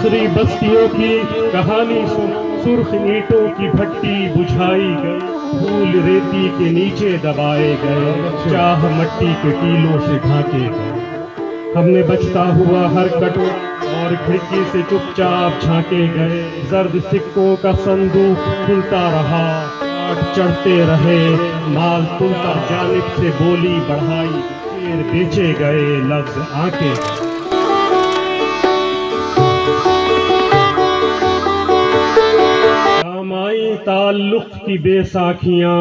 آخری بستیوں کی کہانی سرخ اینٹوں کی بھٹی بجھائی گئی، پھول ریتی کے نیچے دبائے گئے، چاہ مٹی کے ٹیلوں سے ڈھانکے گئے۔ ہم نے بچتا ہوا ہر کٹو اور کھڑکی سے چپ چاپ جھانکے گئے، زرد سکوں کا صندوق کھلتا رہا، آٹھ چڑھتے رہے، مال تلتا، جانب سے بولی بڑھائی، شیر بیچے گئے، لفظ آنکے گئے۔ تعلق کی بے ساکھیاں،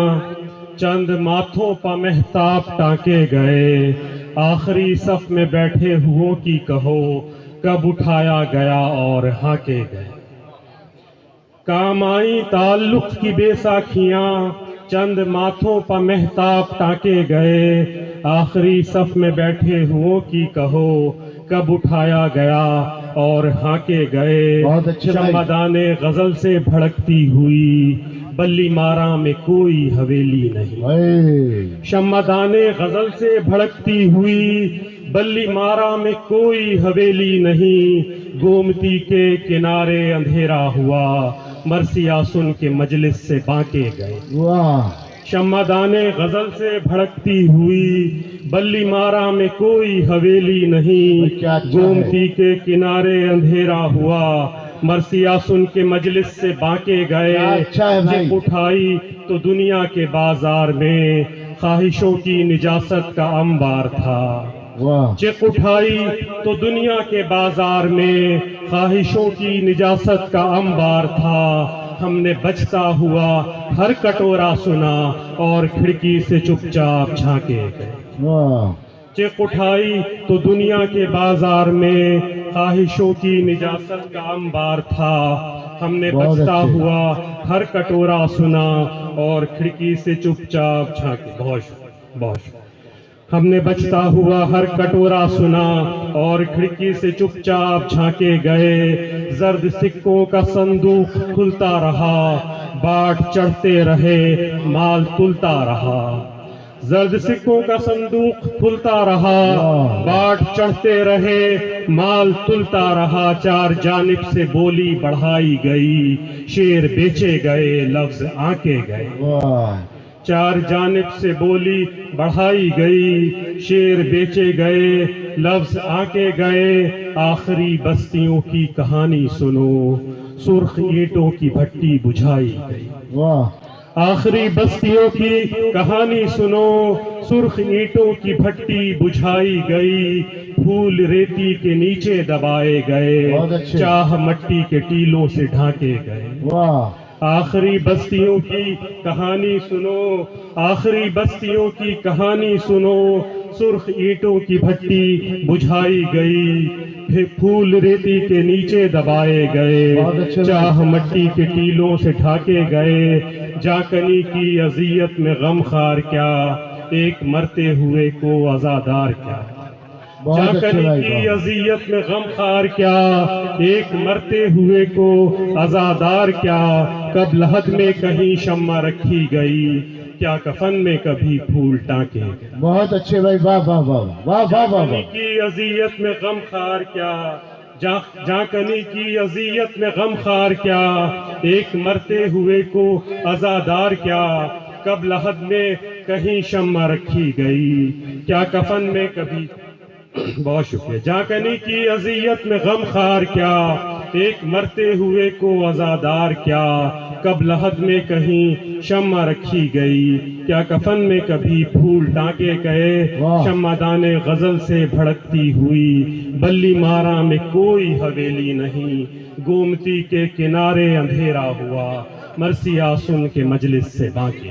چند ماتھوں پہ مہتاب ٹانکے گئے، آخری صف میں بیٹھے ہوں کی کہو کب اٹھایا گیا اور ہانکے گئے۔ کام آئی تعلق کی بے ساکھیاں، چند ماتھوں پہ مہتاب ٹانکے گئے، آخری صف میں بیٹھے ہوں کی کہو کب اٹھایا گیا اور ہانکے گئے۔ شمعدان غزل سے بھڑکتی ہوئی بلی مارا میں کوئی حویلی نہیں، شمعدان غزل سے بھڑکتی ہوئی بلی مارا میں کوئی حویلی نہیں، گومتی کے کنارے اندھیرا ہوا، مرثیہ سن کے مجلس سے بانکے گئے۔ شمعدان غزل سے بھڑکتی ہوئی بلی مارا میں کوئی حویلی نہیں، گومتی کے کنارے اندھیرا ہوا، مرثیہ سن کے مجلس سے بانکے گئے۔ جب اٹھائی تو دنیا کے بازار میں خواہشوں کی نجاست کا انبار تھا، چک اٹھائی تو دنیا کے بازار میں خواہشوں کی نجاست کا انبار تھا، ہم نے بچتا ہوا ہر کٹورا سنا اور کھڑکی سے چپ چاپ جھانکے گئے۔ چک اٹھائی تو دنیا کے بازار میں خواہشوں کی نجاست کا انبار تھا، ہم نے بچتا ہوا ہر کٹورا سنا اور کھڑکی سے چپ چاپ جھانکے۔ بہت ہم نے بچتا ہوا ہر کٹورا سنا اور کھڑکی سے چپ چاپ جھانکے گئے، زرد سکوں کا صندوق کھلتا رہا، باٹ چڑھتے رہے، مال تلتا رہا۔ زرد سکوں کا صندوق کھلتا رہا، باٹ چڑھتے رہے، مال تلتا رہا، چار جانب سے بولی بڑھائی گئی، شیر بیچے گئے، لفظ آنکے گئے۔ چار جانب سے بولی بڑھائی گئی، شیر بیچے گئے، لفظ آنکے گئے۔ آخری بستیوں کی کہانی سنو، سرخ اینٹوں کی بھٹی بجھائی گئی۔ آخری بستیوں کی کہانی سنو، سرخ اینٹوں کی بھٹی بجھائی گئی، پھول ریتی کے نیچے دبائے گئے، چاہ مٹی کے ٹیلوں سے ڈھانکے گئے۔ آخری بستیوں کی کہانی سنو، آخری بستیوں کی کہانی سنو، سرخ اینٹوں کی بھٹی بجھائی گئی، پھر پھول ریتی کے نیچے دبائے گئے، چاہ مٹی کے ٹیلوں سے ڈھانکے گئے۔ جاکنی کی اذیت میں غم خار کیا، ایک مرتے ہوئے کو عزادار کیا۔ جاکنی کی اذیت میں غم خار کیا، ایک مرتے ہوئے کو عزادار کیا، کب لحد میں کہیں شمع رکھی گئی، کیا کفن میں کبھی پھول ٹانکے گئے۔ بہت اچھے بھائی، واہ واہ واہ واہ واہ واہ۔ جاکنی کی اذیت میں غم خار کیا، جاکنی کی اذیت میں غم خار کیا، ایک مرتے ہوئے کو عزادار کیا، کب لحد میں کہیں شمع رکھی گئی، کیا کفن میں کبھی۔ بہت شکریہ۔ جاکنی کی اذیت میں غم خار کیا، ایک مرتے ہوئے کو عزادار کیا، کب لحد میں کہیں شمع رکھی گئی، کیا کفن میں کبھی پھول ٹانکے گئے۔ شمعدان غزل سے بھڑکتی ہوئی بلی مارا میں کوئی حویلی نہیں، گومتی کے کنارے اندھیرا ہوا، مرثیہ سن کے مجلس سے بانکے۔